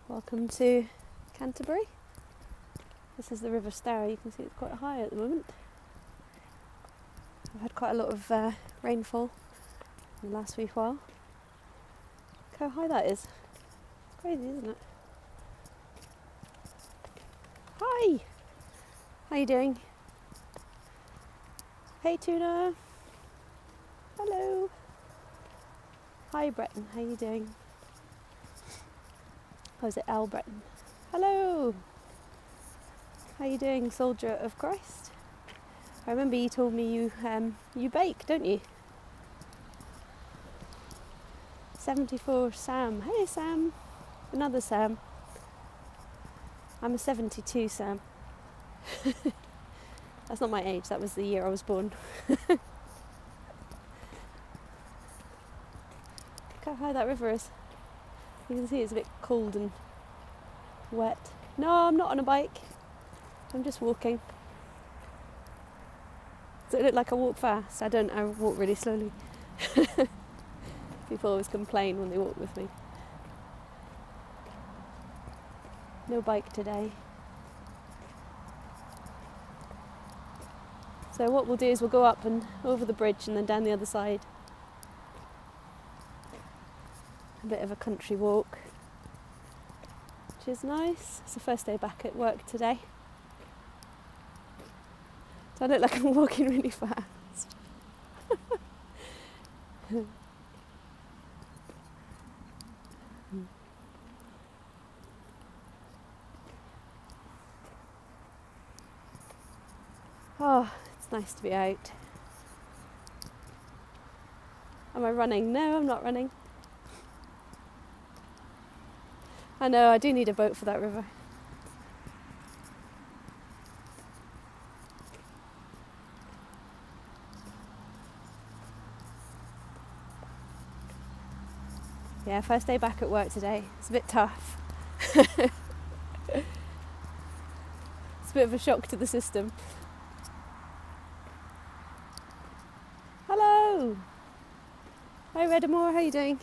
Welcome to Canterbury. This is the River Stour. You can see it's quite high at the moment. I've had quite a lot of rainfall in the last wee while. Look how high that is. It's crazy, isn't it? Hi! How you doing? Hey Tuna! Hello! Hi Breton, how you doing? Or is it Al Breton? Hello! How you doing, soldier of Christ? I remember you told me you bake, don't you? 74 Sam. Hey Sam! Another Sam. I'm a 72 Sam. That's not my age, that was the year I was born. Look how high that river is. You can see it's a bit cold and wet. No, I'm not on a bike. I'm just walking. Does it look like I walk fast? I don't, I walk really slowly. People always complain when they walk with me. No bike today. So what we'll do is we'll go up and over the bridge and then down the other side. A bit of a country walk, which is nice. It's the first day back at work today. So I look like I'm walking really fast. Oh, it's nice to be out. Am I running? No, I'm not running. I know, I do need a boat for that river. Yeah, first day back at work today. It's a bit tough. It's a bit of a shock to the system. Hello! Hi Redamore, how are you doing?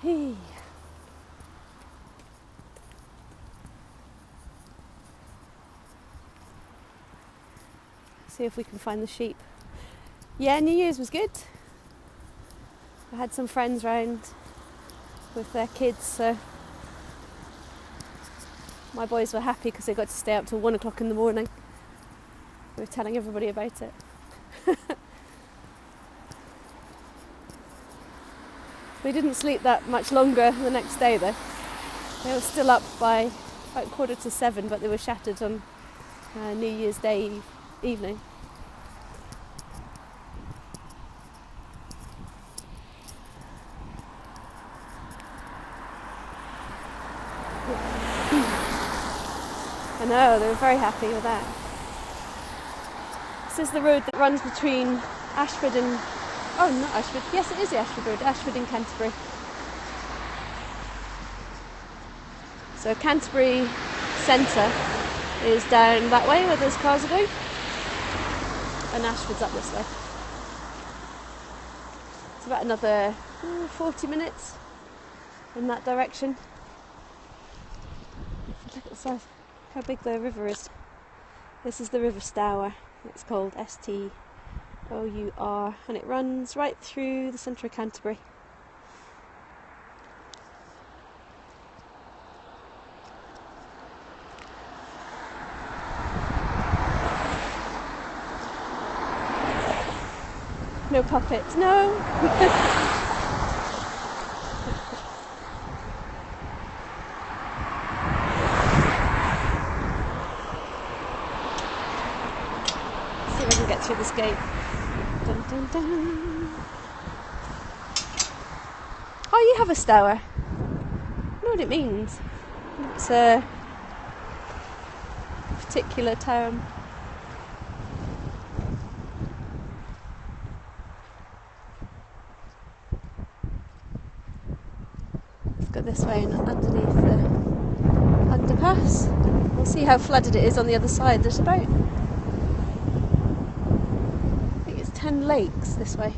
Hey. See if we can find the sheep. Yeah, New Year's was good. I had some friends round with their kids, so my boys were happy because they got to stay up till 1 o'clock in the morning. We were telling everybody about it. We didn't sleep that much longer the next day though. They were still up by about 7:15, but they were shattered on New Year's Day evening. I know, they were very happy with that. This is the road that runs between Ashford and... Oh, not Ashford. Yes, it is the Ashford Road. Ashford in Canterbury. So Canterbury Centre is down that way where those cars are going. And Ashford's up this way. It's about another 40 minutes in that direction. Look at the size. How big the river is. This is the River Stour. It's called Stour, and it runs right through the centre of Canterbury. No puppets, no! See if I can get through this gate. Dun, dun, dun. Oh, you have a stour. I know what it means. It's a particular term. Let's go this way and underneath the underpass. We'll see how flooded it is on the other side. There's about 10 lakes this way.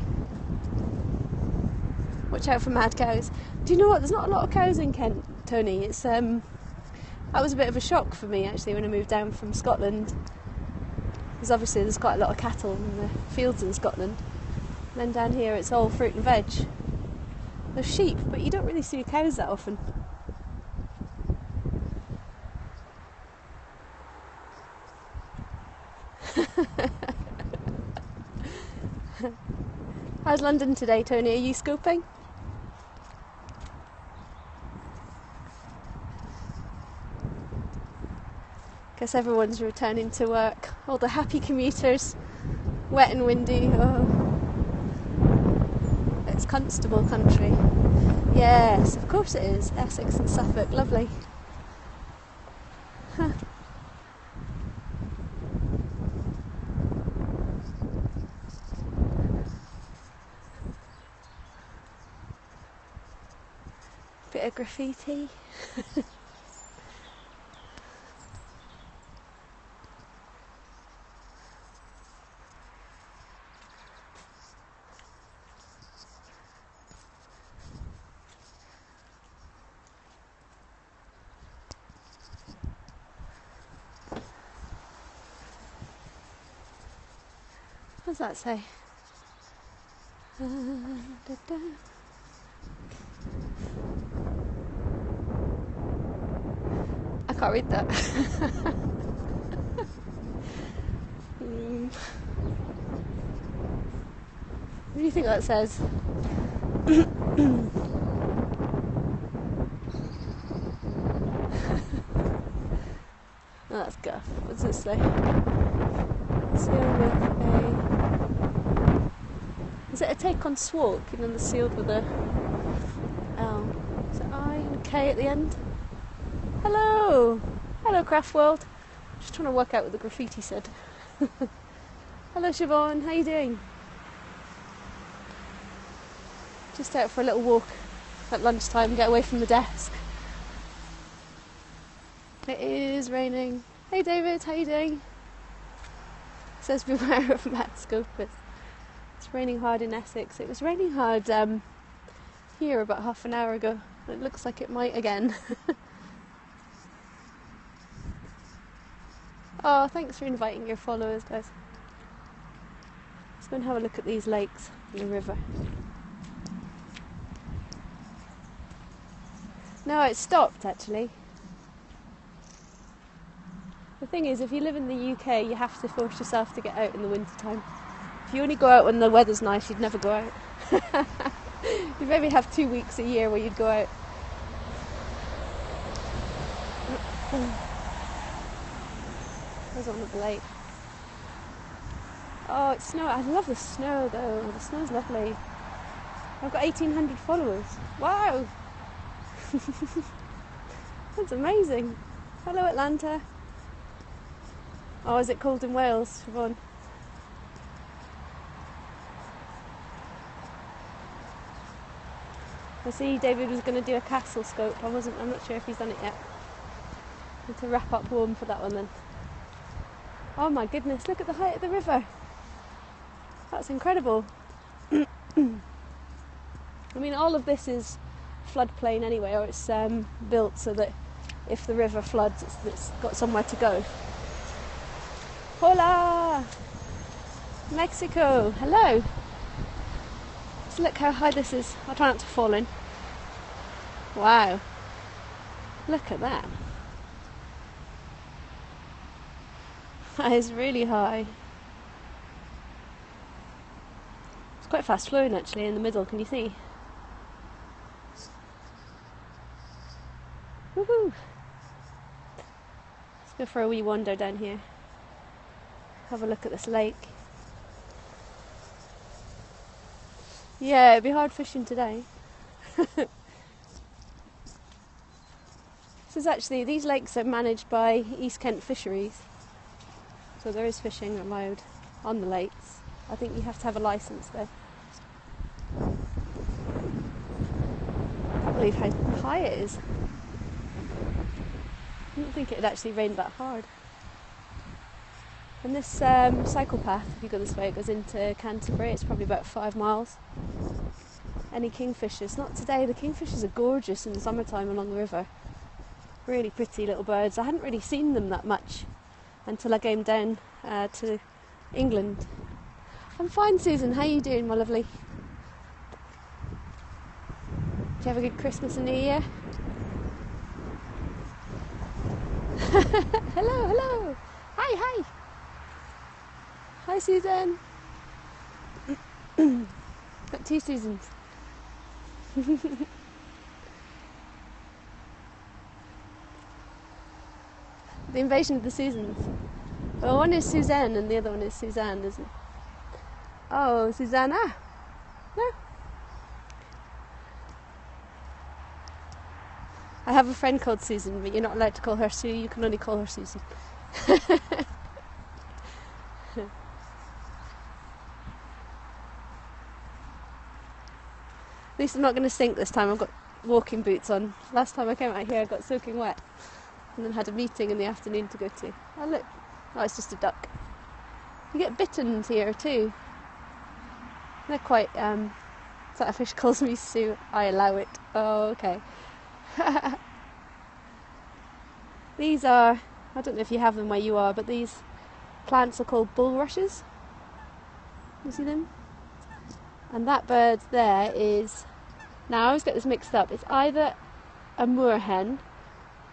Watch out for mad cows. Do you know what? There's not a lot of cows in Kent, Tony. It's that was a bit of a shock for me actually when I moved down from Scotland. Because obviously there's quite a lot of cattle in the fields in Scotland. And then down here it's all fruit and veg. There's sheep, but you don't really see cows that often. How's London today, Tony? Are you scooping? Guess everyone's returning to work. All the happy commuters. Wet and windy. Oh. It's Constable country. Yes, of course it is. Essex and Suffolk. Lovely. Huh. Bit of graffiti. What does that say? I can't read that. What do you think that says? Oh, that's guff. What does it say? Sealed with a... Is it a take on Swalk? You know, the sealed with a L. Is it I and a K at the end? Hello! Hello, Craft World. Just trying to work out what the graffiti said. Hello, Siobhan. How you doing? Just out for a little walk at lunchtime, get away from the desk. It is raining. Hey, David. How you doing? It says beware of mad scopers. It's raining hard in Essex. It was raining hard here about half an hour ago. It looks like it might again. Oh, thanks for inviting your followers, guys. Let's go and have a look at these lakes and the river. No, it stopped actually. The thing is, if you live in the UK, you have to force yourself to get out in the winter time. If you only go out when the weather's nice, you'd never go out. You maybe have 2 weeks a year where you'd go out. There's one of the lake. Oh, it's snow. I love the snow though. The snow's lovely. I've got 1,800 followers. Wow! That's amazing. Hello, Atlanta. Oh, is it cold in Wales, Siobhan? I see David was going to do a castle scope. I'm not sure if he's done it yet. Need to wrap up warm for that one then. Oh my goodness, look at the height of the river. That's incredible. I mean, all of this is floodplain anyway, or it's built so that if the river floods, it's got somewhere to go. Hola! Mexico! Hello! So look how high this is. I'll try not to fall in. Wow! Look at that. That is really high. It's quite fast flowing actually in the middle, can you see? Woohoo! Let's go for a wee wander down here. Have a look at this lake. Yeah, it'd be hard fishing today. These lakes are managed by East Kent Fisheries. So there is fishing allowed on the lakes. I think you have to have a licence though. I can't believe how high it is. I didn't think it had actually rained that hard. And this cycle path, if you go this way, it goes into Canterbury. It's probably about 5 miles. any kingfishers. Not today. The kingfishers are gorgeous in the summertime along the river. Really pretty little birds. I hadn't really seen them that much until I came down to England. I'm fine, Susan. How are you doing, my lovely? Did you have a good Christmas and New Year? Hello, hello. Hi, hi. Hi, Susan. Got two Susans. The invasion of the Susans. Well, one is Suzanne and the other one is Suzanne, isn't it? Oh, Susanna? No? I have a friend called Susan, but you're not allowed to call her Sue, you can only call her Susan. At least I'm not going to sink this time. I've got walking boots on. Last time I came out here I got soaking wet and then had a meeting in the afternoon to go to. Oh look, oh it's just a duck. You get bitterns here too. They're quite, that fish calls me Sue, I allow it. Oh okay. These are, I don't know if you have them where you are, but these plants are called bulrushes. You see them? And that bird there is, now I always get this mixed up, it's either a moorhen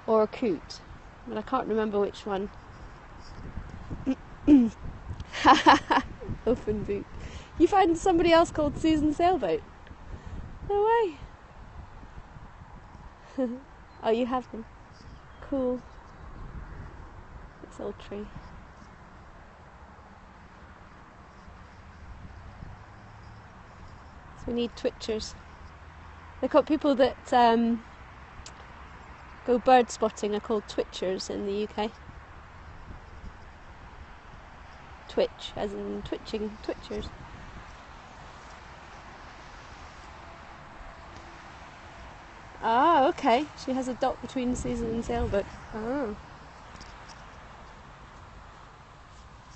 or a coot, but I can't remember which one. Open boot. You find somebody else called Susan Sailboat? No way. Oh, you have them. Cool. This old tree. So we need twitchers. They're called people that go bird spotting are called twitchers in the UK. Twitch, as in twitching, twitchers. Ah, okay. She has a dot between Susan and Sailboat. Oh.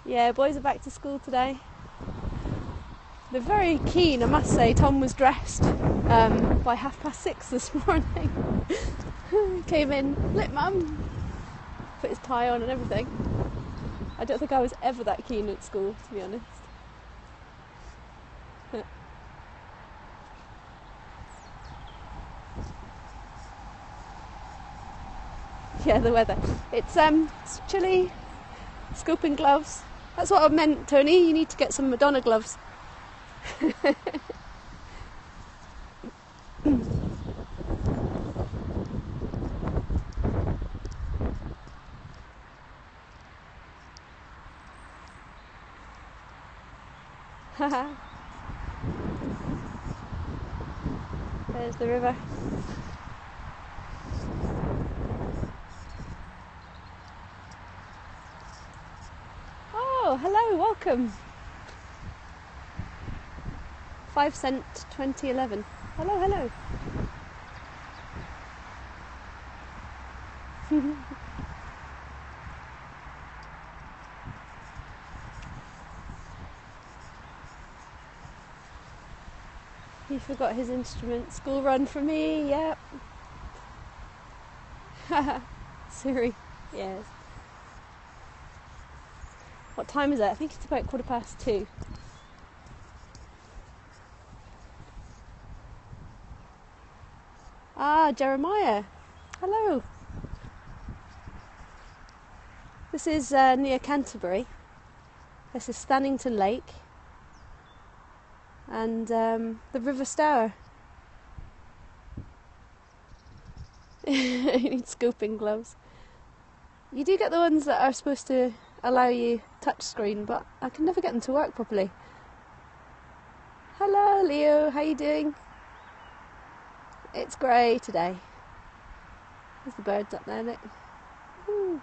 Yeah, boys are back to school today. They're very keen, I must say. Tom was dressed by 6:30 this morning. Came in, lit mum, put his tie on and everything. I don't think I was ever that keen at school, to be honest. Yeah, the weather. It's chilly, scoping gloves. That's what I meant, Tony. You need to get some Madonna gloves. There's the river. Oh, hello, welcome. 5 cent 2011. Hello, hello. He forgot his instrument. School run for me, yep. Sorry, yes. What time is it? I think it's about 2:15. Ah, Jeremiah. Hello. This is near Canterbury. This is Stannington Lake. And the River Stour. You need scoping gloves. You do get the ones that are supposed to allow you touch screen, but I can never get them to work properly. Hello Leo, how you doing? It's grey today. There's the birds up there, look. Ooh.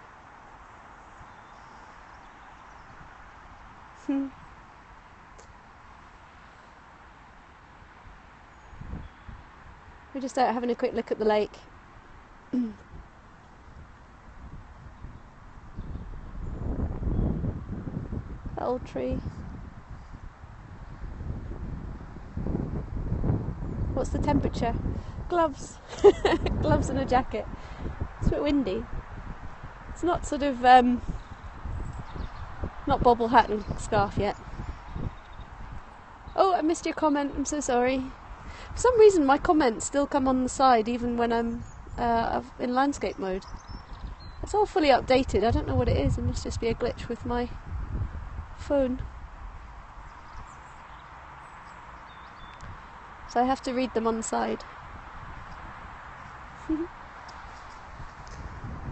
We're just out having a quick look at the lake. That old tree. What's the temperature? Gloves. Gloves and a jacket. It's a bit windy. It's not sort of, not bobble hat and scarf yet. Oh, I missed your comment. I'm so sorry. For some reason my comments still come on the side even when I'm in landscape mode. It's all fully updated. I don't know what it is. It must just be a glitch with my phone. So I have to read them on the side.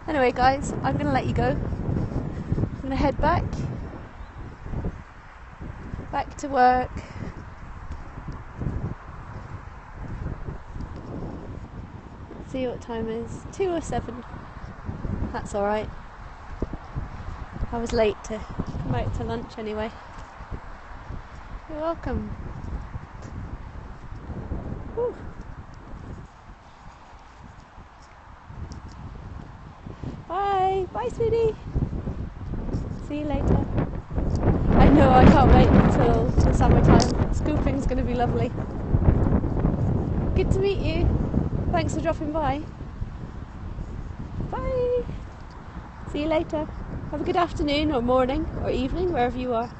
Anyway guys, I'm going to let you go. I'm going to head back to work. Let's see what time it is. 2:07. That's alright. I was late to come out to lunch anyway. You're welcome. Whew. Bye! Bye, sweetie! See you later. I know, I can't wait until the summertime. Scooping's going to be lovely. Good to meet you. Thanks for dropping by. Bye! See you later. Have a good afternoon or morning or evening, wherever you are.